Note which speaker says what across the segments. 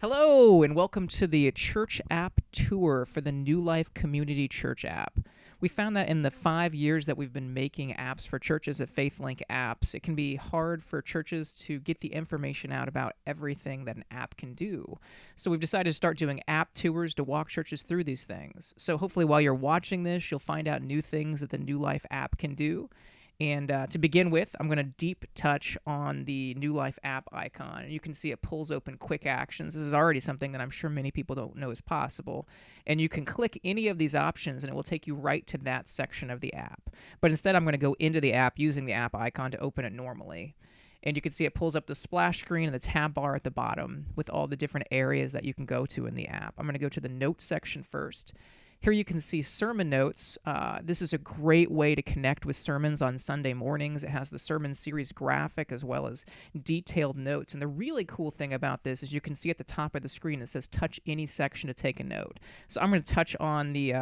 Speaker 1: Hello, and welcome to the Church App Tour for the New Life Community Church app. We found that in the 5 years that we've been making apps for churches at FaithLink Apps, it can be hard for churches to get the information out about everything that an app can do. So we've decided to start doing app tours to walk churches through these things. So hopefully while you're watching this, you'll find out new things that the New Life app can do. And to begin with, I'm going to deep touch on the New Life app icon. And you can see it pulls open quick actions. This is already something that I'm sure many people don't know is possible. And you can click any of these options and it will take you right to that section of the app. But instead, I'm going to go into the app using the app icon to open it normally. And you can see it pulls up the splash screen and the tab bar at the bottom with all the different areas that you can go to in the app. I'm going to go to the notes section first. Here you can see sermon notes. This is a great way to connect with sermons on Sunday mornings. It has the sermon series graphic as well as detailed notes. And the really cool thing about this is you can see at the top of the screen it says touch any section to take a note. So I'm going to touch on the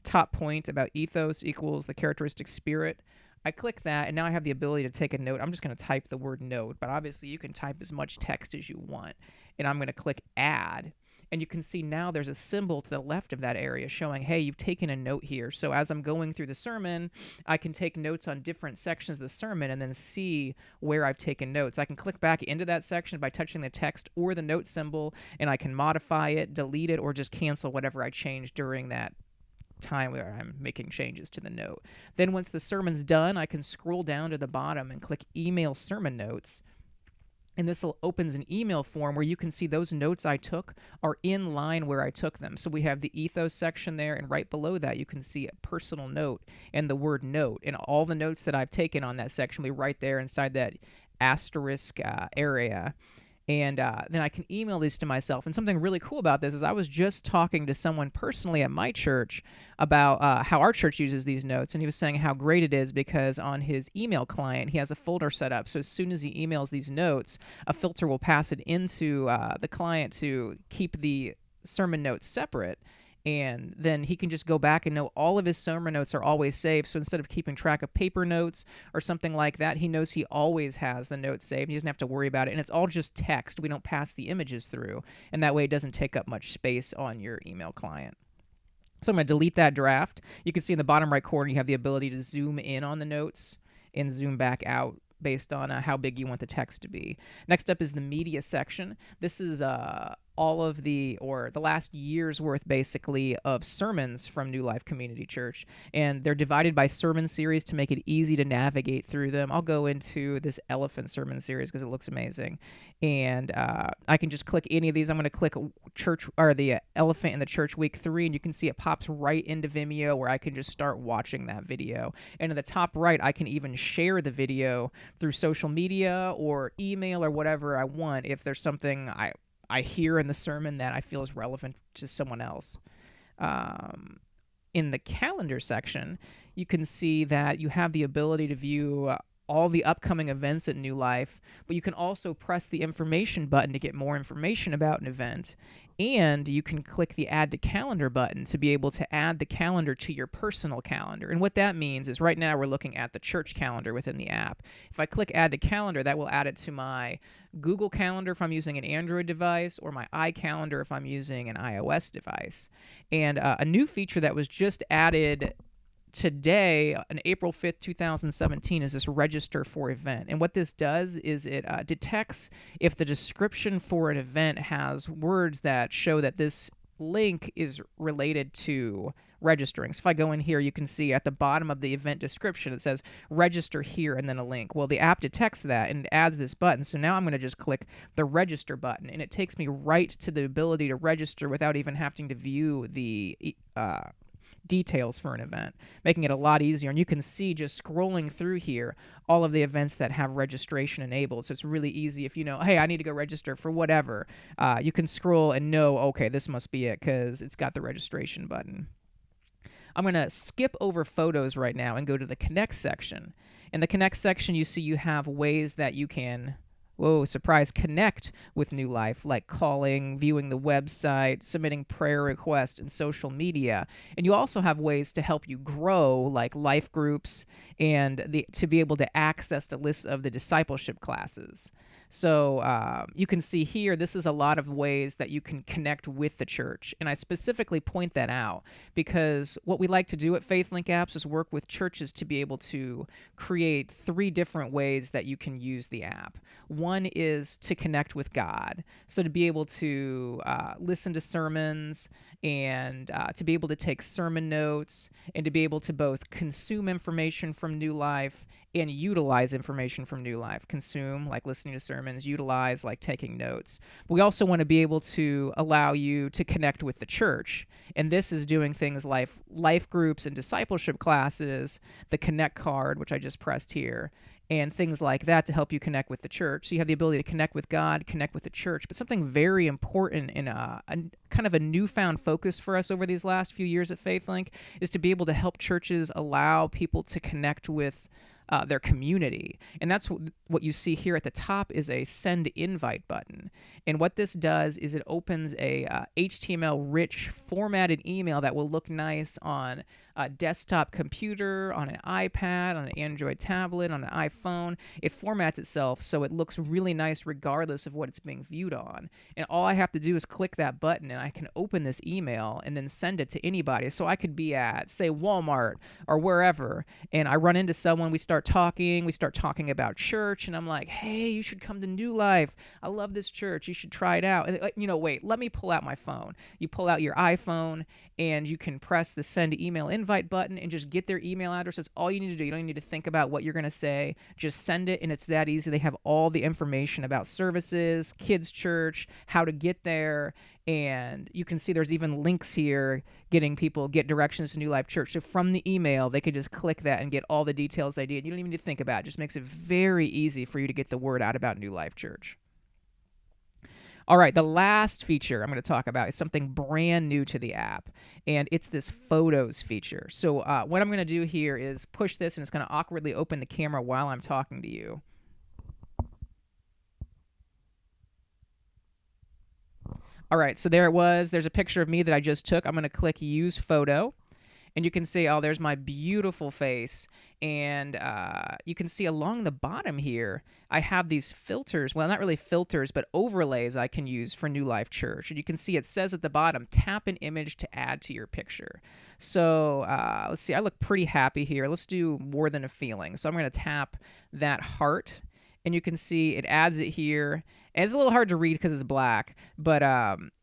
Speaker 1: top point about ethos equals the characteristic spirit. I click that, and now I have the ability to take a note. I'm just going to type the word note, but obviously you can type as much text as you want. And I'm going to click add. And you can see now there's a symbol to the left of that area showing, hey, you've taken a note here. So as I'm going through the sermon, I can take notes on different sections of the sermon and then see where I've taken notes. I can click back into that section by touching the text or the note symbol, and I can modify it, delete it, or just cancel whatever I changed during that time where I'm making changes to the note. Then once the sermon's done, I can scroll down to the bottom and click Email Sermon Notes. And this opens an email form where you can see those notes I took are in line where I took them. So we have the ethos section there, and right below that you can see a personal note and the word note. And all the notes that I've taken on that section will be right there inside that asterisk area. And then I can email these to myself. And something really cool about this is I was just talking to someone personally at my church about how our church uses these notes. And he was saying how great it is because on his email client, he has a folder set up. So as soon as he emails these notes, a filter will pass it into the client to keep the sermon notes separate. And then he can just go back and know all of his sermon notes are always saved. So instead of keeping track of paper notes or something like that, he knows he always has the notes saved. He doesn't have to worry about it. And it's all just text. We don't pass the images through. And that way it doesn't take up much space on your email client. So I'm going to delete that draft. You can see in the bottom right corner, you have the ability to zoom in on the notes and zoom back out based on how big you want the text to be. Next up is the media section. This is all of the last year's worth, basically, of sermons from New Life Community Church. And they're divided by sermon series to make it easy to navigate through them. I'll go into this elephant sermon series because it looks amazing. And I can just click any of these. I'm going to click church or the elephant in the church week 3, and you can see it pops right into Vimeo where I can just start watching that video. And in the top right, I can even share the video through social media or email or whatever I want if there's something I hear in the sermon that I feel is relevant to someone else. In the calendar section, you can see that you have the ability to view all the upcoming events at New Life, but you can also press the information button to get more information about an event. And you can click the Add to Calendar button to be able to add the calendar to your personal calendar. And what that means is right now we're looking at the church calendar within the app. If I click Add to Calendar, that will add it to my Google Calendar if I'm using an Android device, or my iCalendar if I'm using an iOS device. And a new feature that was just added today, on April 5th, 2017, is this register for event. And what this does is it detects if the description for an event has words that show that this link is related to registering. So if I go in here, you can see at the bottom of the event description, it says register here and then a link. Well, the app detects that and adds this button. So now I'm going to just click the register button, and it takes me right to the ability to register without even having to view the details for an event, making it a lot easier. And you can see just scrolling through here all of the events that have registration enabled. So it's really easy if you know, hey, I need to go register for whatever. You can scroll and know, okay, this must be it because it's got the registration button. I'm going to skip over photos right now and go to the Connect section. In the Connect section, you see you have ways that you can connect with New Life, like calling, viewing the website, submitting prayer requests, and social media. And you also have ways to help you grow, like life groups, and to be able to access the list of the discipleship classes. So you can see here, this is a lot of ways that you can connect with the church. And I specifically point that out because what we like to do at FaithLink Apps is work with churches to be able to create 3 different ways that you can use the app. One is to connect with God. So to be able to listen to sermons and to be able to take sermon notes and to be able to both consume information from New Life and utilize information from New Life. Consume, like listening to sermons, utilize, like taking notes. We also want to be able to allow you to connect with the church. And this is doing things like life groups and discipleship classes, the Connect card, which I just pressed here, and things like that to help you connect with the church. So you have the ability to connect with God, connect with the church. But something very important and a kind of a newfound focus for us over these last few years at FaithLink is to be able to help churches allow people to connect with their community. And that's what you see here at the top is a send invite button. And what this does is it opens a HTML-rich formatted email that will look nice on a desktop computer, on an iPad, on an Android tablet, on an iPhone. It formats itself so it looks really nice regardless of what it's being viewed on. And all I have to do is click that button and I can open this email and then send it to anybody. So I could be at, say, Walmart or wherever, and I run into someone, we start talking about church, and I'm like, hey, you should come to New Life. I love this church. You should try it out. And wait, let me pull out my phone. You pull out your iPhone and you can press the send email invite button and just get their email address. That's all you need to do. You don't need to think about what you're going to say. Just send it, and it's that easy. They have all the information about services, kids' church, how to get there, and you can see there's even links here getting people get directions to New Life Church. So from the email, they could just click that and get all the details they need. You don't even need to think about it. It just makes it very easy for you to get the word out about New Life Church. All right, the last feature I'm going to talk about is something brand new to the app, and it's this photos feature. So what I'm going to do here is push this, and it's going to awkwardly open the camera while I'm talking to you. All right, so there it was. There's a picture of me that I just took. I'm going to click Use Photo. And you can see, oh, there's my beautiful face. And you can see along the bottom here, I have these filters. Well, not really filters, but overlays I can use for New Life Church. And you can see it says at the bottom, tap an image to add to your picture. So let's see, I look pretty happy here. Let's do More Than a Feeling. So I'm going to tap that heart. And you can see it adds it here. And it's a little hard to read because it's black, but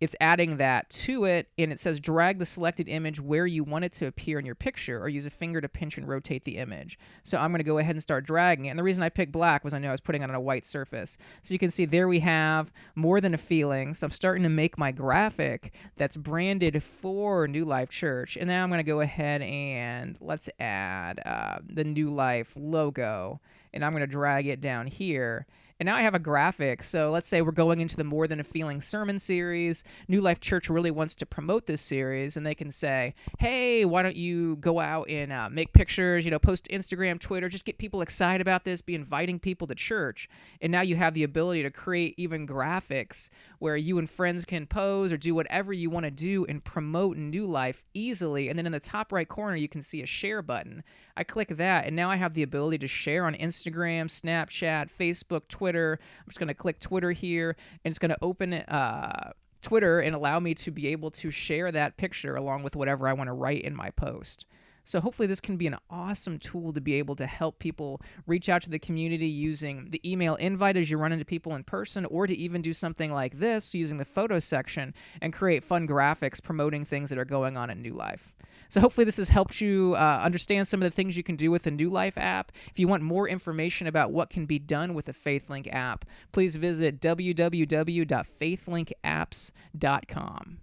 Speaker 1: it's adding that to it, and it says drag the selected image where you want it to appear in your picture, or use a finger to pinch and rotate the image. So I'm going to go ahead and start dragging it. And the reason I picked black was I knew I was putting it on a white surface. So you can see there we have More Than a Feeling. So I'm starting to make my graphic that's branded for New Life Church. And now I'm going to go ahead and let's add the New Life logo. And I'm going to drag it down here. And now I have a graphic. So let's say we're going into the More Than a Feeling sermon series. New Life Church really wants to promote this series, and they can say, hey, why don't you go out and make pictures, post to Instagram, Twitter, just get people excited about this, be inviting people to church. And now you have the ability to create even graphics where you and friends can pose or do whatever you want to do and promote New Life easily. And then in the top right corner, you can see a share button. I click that, and now I have the ability to share on Instagram, Snapchat, Facebook, Twitter. I'm just going to click Twitter here, and it's going to open Twitter and allow me to be able to share that picture along with whatever I want to write in my post. So hopefully this can be an awesome tool to be able to help people reach out to the community using the email invite as you run into people in person, or to even do something like this using the photo section and create fun graphics promoting things that are going on in New Life. So hopefully this has helped you understand some of the things you can do with the New Life app. If you want more information about what can be done with the FaithLink app, please visit www.faithlinkapps.com.